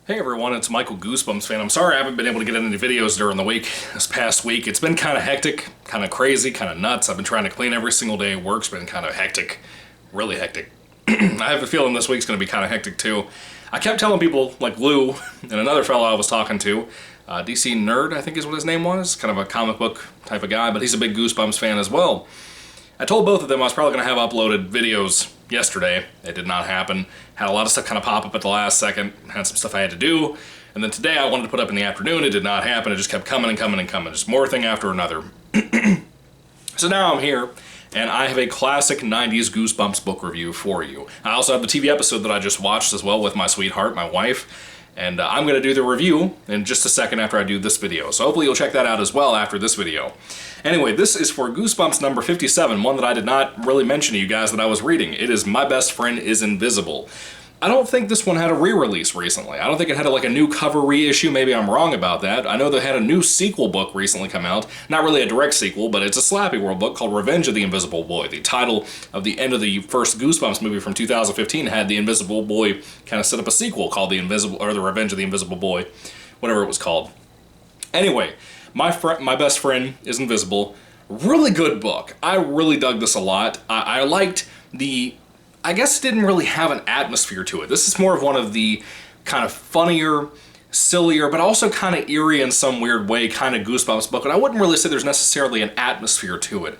Hey everyone, it's Michael Goosebumps fan. I'm sorry I haven't been able to get any videos during the week this past week. It's been kind of hectic, kind of crazy, kind of nuts. I've been trying to clean every single day. Work's been kind of hectic, really hectic. I have a feeling this week's going to be kind of hectic too. I kept telling people like Lou and another fellow I was talking to, DC Nerd I think is what his name was, kind of a comic book type of guy, but he's a big Goosebumps fan as well. I told both of them I was probably going to have uploaded videos yesterday. It did not happen. Had a lot of stuff kind of pop up at the last second. Had some stuff I had to do. And then today I wanted to put up in the afternoon. It did not happen. It just kept coming and coming and coming. Just more thing after another. So now I'm here, and I have a classic 90s Goosebumps book review for you. I also have the TV episode that I just watched as well with my sweetheart, my wife. And I'm going to do the review in just a second after I do this video. So hopefully you'll check that out as well after this video. Anyway, this is for Goosebumps number 57, one that I did not really mention to you guys that I was reading. It is My Best Friend is Invisible. I don't think this one had a re-release recently. I don't think it had like a new cover reissue. Maybe I'm wrong about that. I know they had a new sequel book recently come out. Not really a direct sequel, but it's a Slappy World book called Revenge of the Invisible Boy. The title of the end of the first Goosebumps movie from 2015 had the Invisible Boy kind of set up a sequel called The Revenge of the Invisible Boy, whatever it was called. Anyway, My Best Friend is Invisible. Really good book. I really dug this a lot. I liked I guess it didn't really have an atmosphere to it. This is more of one of the kind of funnier, sillier, but also kind of eerie in some weird way kind of Goosebumps book. And I wouldn't really say there's necessarily an atmosphere to it.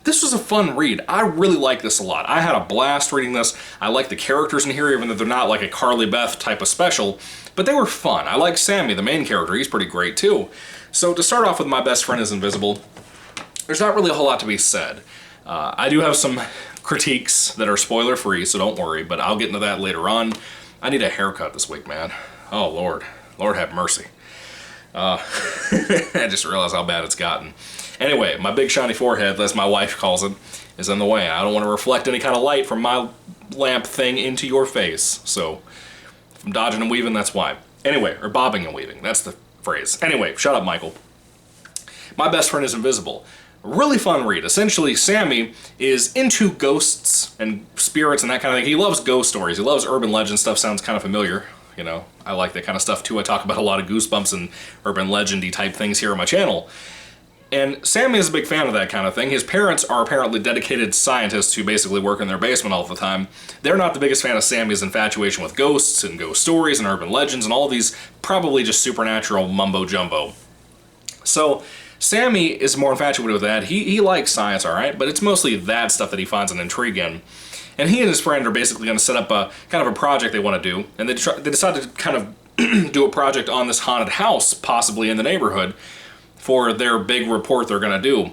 This was a fun read. I really like this a lot. I had a blast reading this. I like the characters in here, even though they're not like a Carly Beth type of special, but they were fun. I like Sammy, the main character. He's pretty great too. So to start off with My Best Friend is Invisible, there's not really a whole lot to be said. I do have some critiques that are spoiler free, so don't worry, but I'll get into that later on. I need a haircut this week, man. Oh, Lord. Lord have mercy. I just realized how bad it's gotten. Anyway, my big shiny forehead, as my wife calls it, is in the way. I don't want to reflect any kind of light from my lamp thing into your face. So, if I'm dodging and weaving, that's why. Anyway, or bobbing and weaving, that's the phrase. Anyway, shut up, Michael. My Best Friend is Invisible. Really fun read. Essentially, Sammy is into ghosts and spirits and that kind of thing. He loves ghost stories. He loves urban legend stuff. Sounds kind of familiar. You know, I like that kind of stuff too. I talk about a lot of Goosebumps and urban legendy type things here on my channel. And Sammy is a big fan of that kind of thing. His parents are apparently dedicated scientists who basically work in their basement all the time. They're not the biggest fan of Sammy's infatuation with ghosts and ghost stories and urban legends and all these probably just supernatural mumbo-jumbo. So Sammy is more infatuated with that. He likes science, all right, but it's mostly that stuff that he finds an intrigue in. And he and his friend are basically going to set up a kind of a project they want to do, and they decide to kind of do a project on this haunted house, possibly in the neighborhood, for their big report they're going to do.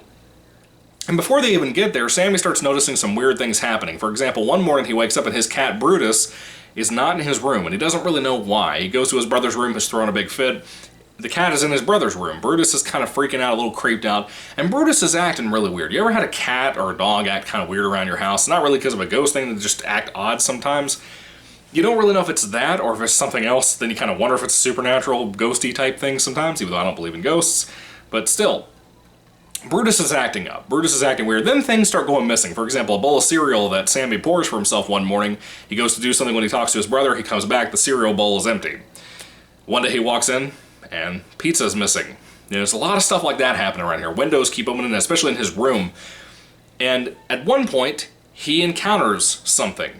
And before they even get there, Sammy starts noticing some weird things happening. For example, one morning he wakes up and his cat Brutus is not in his room, and he doesn't really know why. He goes to his brother's room, he's throwing a big fit. The cat is in his brother's room. Brutus is kind of freaking out, a little creeped out, and Brutus is acting really weird. You ever had a cat or a dog act kind of weird around your house? Not really because of a ghost thing, they just act odd sometimes. You don't really know if it's that or if it's something else, then you kind of wonder if it's a supernatural, ghosty type thing sometimes, even though I don't believe in ghosts. But still, Brutus is acting up. Brutus is acting weird. Then things start going missing. For example, a bowl of cereal that Sammy pours for himself one morning. He goes to do something when he talks to his brother. He comes back, the cereal bowl is empty. One day he walks in, and pizza's missing. There's a lot of stuff like that happening around here. Windows keep opening, especially in his room. And at one point, he encounters something.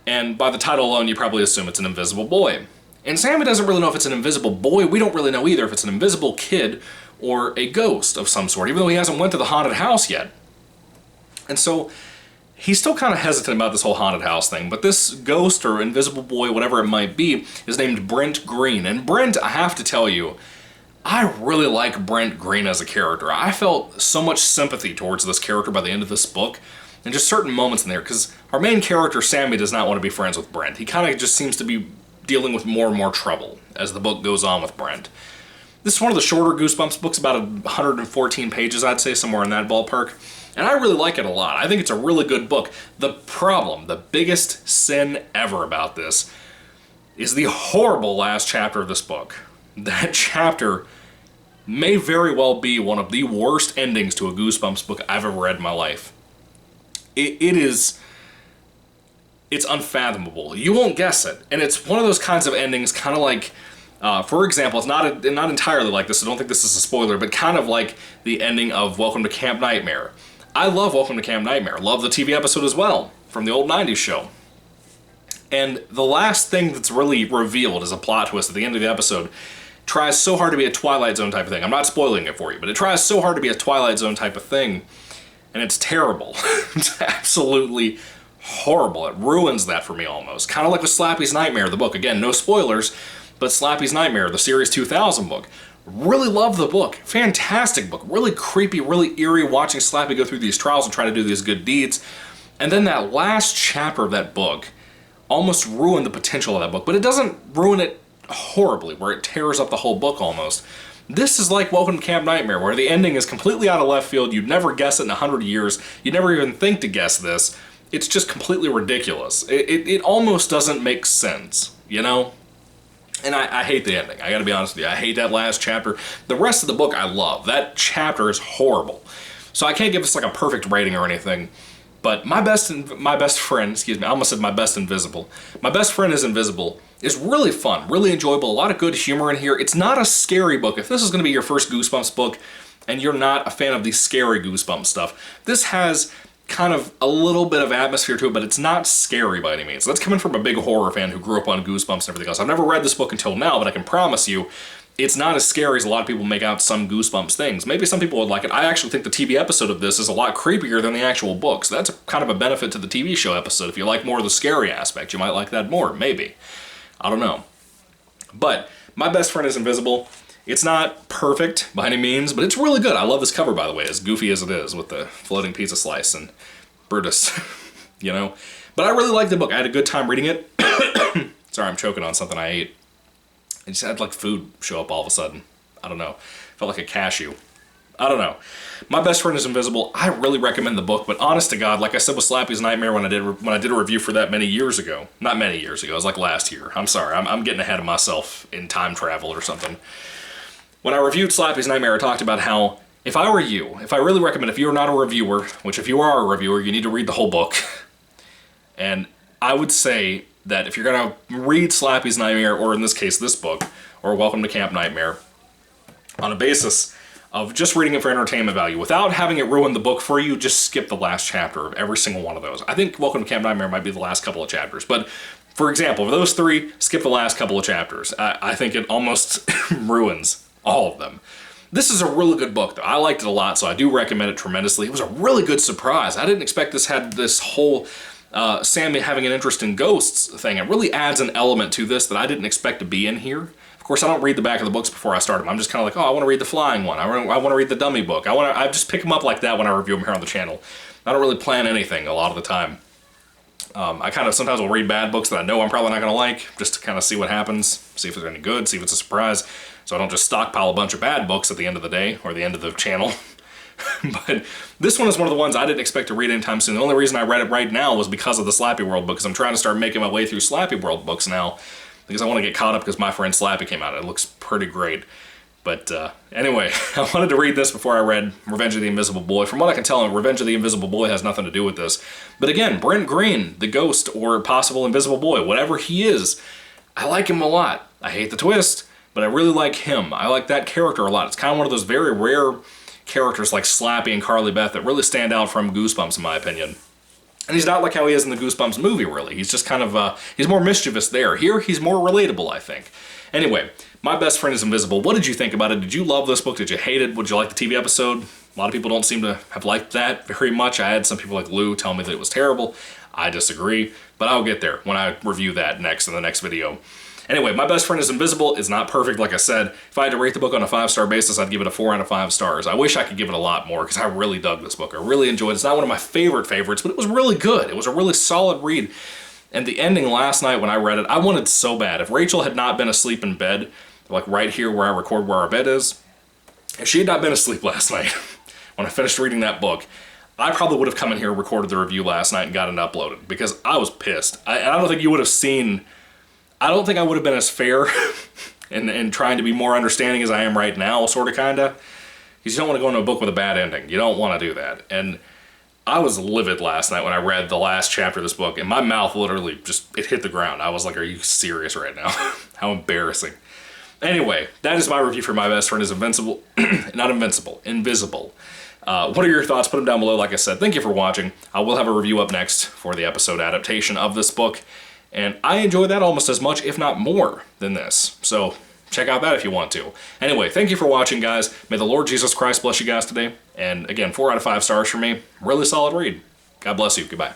And by the title alone, you probably assume it's an invisible boy. And Sammy doesn't really know if it's an invisible boy. We don't really know either if it's an invisible kid or a ghost of some sort, even though he hasn't went to the haunted house yet. And so he's still kind of hesitant about this whole haunted house thing, but this ghost or invisible boy, whatever it might be, is named Brent Green. And Brent, I have to tell you, I really like Brent Green as a character. I felt so much sympathy towards this character by the end of this book, and just certain moments in there, because our main character, Sammy, does not want to be friends with Brent. He kind of just seems to be dealing with more and more trouble as the book goes on with Brent. This is one of the shorter Goosebumps books, about 114 pages, I'd say, somewhere in that ballpark. And I really like it a lot. I think it's a really good book. The problem, the biggest sin ever about this, is the horrible last chapter of this book. That chapter may very well be one of the worst endings to a Goosebumps book I've ever read in my life. It is it's unfathomable. You won't guess it. And it's one of those kinds of endings, kind of like, for example, it's not entirely like this, so don't think this is a spoiler, but kind of like the ending of Welcome to Camp Nightmare. I love Welcome to Camp Nightmare. Love the TV episode as well, from the old 90s show. And the last thing that's really revealed as a plot twist at the end of the episode tries so hard to be a Twilight Zone type of thing. I'm not spoiling it for you, but it tries so hard to be a Twilight Zone type of thing, and it's terrible. It's absolutely horrible. It ruins that for me almost. Kind of like with Slappy's Nightmare, the book. Again, no spoilers, but Slappy's Nightmare, the Series 2000 book. Really love the book. Fantastic book. Really creepy, really eerie, watching Slappy go through these trials and try to do these good deeds. And then that last chapter of that book almost ruined the potential of that book, but it doesn't ruin it horribly, where it tears up the whole book almost. This is like Welcome to Camp Nightmare, where the ending is completely out of left field. You'd never guess it in 100 years. You'd never even think to guess this. It's just completely ridiculous. It almost doesn't make sense, you know? And I hate the ending. I gotta be honest with you. I hate that last chapter. The rest of the book I love. That chapter is horrible. So I can't give this like a perfect rating or anything. But my best friend, excuse me, I almost said my best invisible. My best friend is invisible. Is really fun, really enjoyable, a lot of good humor in here. It's not a scary book. If this is gonna be your first Goosebumps book and you're not a fan of the scary Goosebumps stuff, this has kind of a little bit of atmosphere to it, but it's not scary by any means. That's coming from a big horror fan who grew up on Goosebumps and everything else. I've never read this book until now, but I can promise you it's not as scary as a lot of people make out some Goosebumps things. Maybe some people would like it. I actually think the TV episode of this is a lot creepier than the actual book, so that's kind of a benefit to the TV show episode. If you like more of the scary aspect, you might like that more, maybe. I don't know. But my best friend is invisible. It's not perfect by any means, but it's really good. I love this cover, by the way, as goofy as it is, with the floating pizza slice and Brutus, you know? But I really like the book. I had a good time reading it. Sorry, I'm choking on something I ate. I just had like food show up all of a sudden. I don't know. Felt like a cashew. I don't know. My best friend is invisible. I really recommend the book, but honest to God, like I said with Slappy's Nightmare when I did a review for that many years ago. Not many years ago. It was like last year. I'm sorry. I'm getting ahead of myself in time travel or something. When I reviewed Slappy's Nightmare, I talked about how if I were you, if I really recommend, if you're not a reviewer, which if you are a reviewer, you need to read the whole book. And I would say that if you're going to read Slappy's Nightmare, or in this case, this book, or Welcome to Camp Nightmare, on a basis of just reading it for entertainment value, without having it ruin the book for you, just skip the last chapter of every single one of those. I think Welcome to Camp Nightmare might be the last couple of chapters, but for example, of those three, skip the last couple of chapters. I think it almost ruins all of them. This is a really good book, though. I liked it a lot, so I do recommend it tremendously. It was a really good surprise. I didn't expect this had this whole Sammy having an interest in ghosts thing. It really adds an element to this that I didn't expect to be in here. Of course, I don't read the back of the books before I start them. I'm just kind of like, oh, I want to read the flying one. I want to read the dummy book. I just pick them up like that when I review them here on the channel. I don't really plan anything a lot of the time. I kind of sometimes will read bad books that I know I'm probably not going to like, just to kind of see what happens, see if they're any good, see if it's a surprise, so I don't just stockpile a bunch of bad books at the end of the day, or the end of the channel. But this one is one of the ones I didn't expect to read anytime soon. The only reason I read it right now was because of the Slappy World book, because I'm trying to start making my way through Slappy World books now, because I want to get caught up because My Friend Slappy came out. It looks pretty great. But anyway, I wanted to read this before I read Revenge of the Invisible Boy. From what I can tell, Revenge of the Invisible Boy has nothing to do with this. But again, Brent Green, the ghost or possible invisible boy, whatever he is, I like him a lot. I hate the twist, but I really like him. I like that character a lot. It's kind of one of those very rare characters like Slappy and Carly Beth that really stand out from Goosebumps, in my opinion. And he's not like how he is in the Goosebumps movie, really. He's just kind of, he's more mischievous there. Here, he's more relatable, I think. Anyway, My Best Friend is Invisible. What did you think about it? Did you love this book? Did you hate it? Would you like the TV episode? A lot of people don't seem to have liked that very much. I had some people like Lou tell me that it was terrible. I disagree, but I'll get there when I review that next in the next video. Anyway, My Best Friend is Invisible. It's not perfect, like I said. If I had to rate the book on a 5-star basis, I'd give it a 4 out of 5 stars. I wish I could give it a lot more, because I really dug this book. I really enjoyed it. It's not one of my favorites, but it was really good. It was a really solid read. And the ending last night when I read it, I wanted so bad. If Rachel had not been asleep in bed, like right here where I record where our bed is, if she had not been asleep last night when I finished reading that book, I probably would have come in here, recorded the review last night, and got it uploaded, because I was pissed. I don't think you would have seen... I don't think I would have been as fair and trying to be more understanding as I am right now, sort of, kind of. Because you don't want to go into a book with a bad ending. You don't want to do that. And I was livid last night when I read the last chapter of this book, and my mouth literally it hit the ground. I was like, are you serious right now? How embarrassing. Anyway, that is my review for My Best Friend is Invincible. Not Invincible, Invisible. What are your thoughts? Put them down below. Like I said, thank you for watching. I will have a review up next for the episode adaptation of this book, and I enjoy that almost as much, if not more, than this. So check out that if you want to. Anyway, thank you for watching, guys. May the Lord Jesus Christ bless you guys today. And again, 4 out of 5 stars for me. Really solid read. God bless you. Goodbye.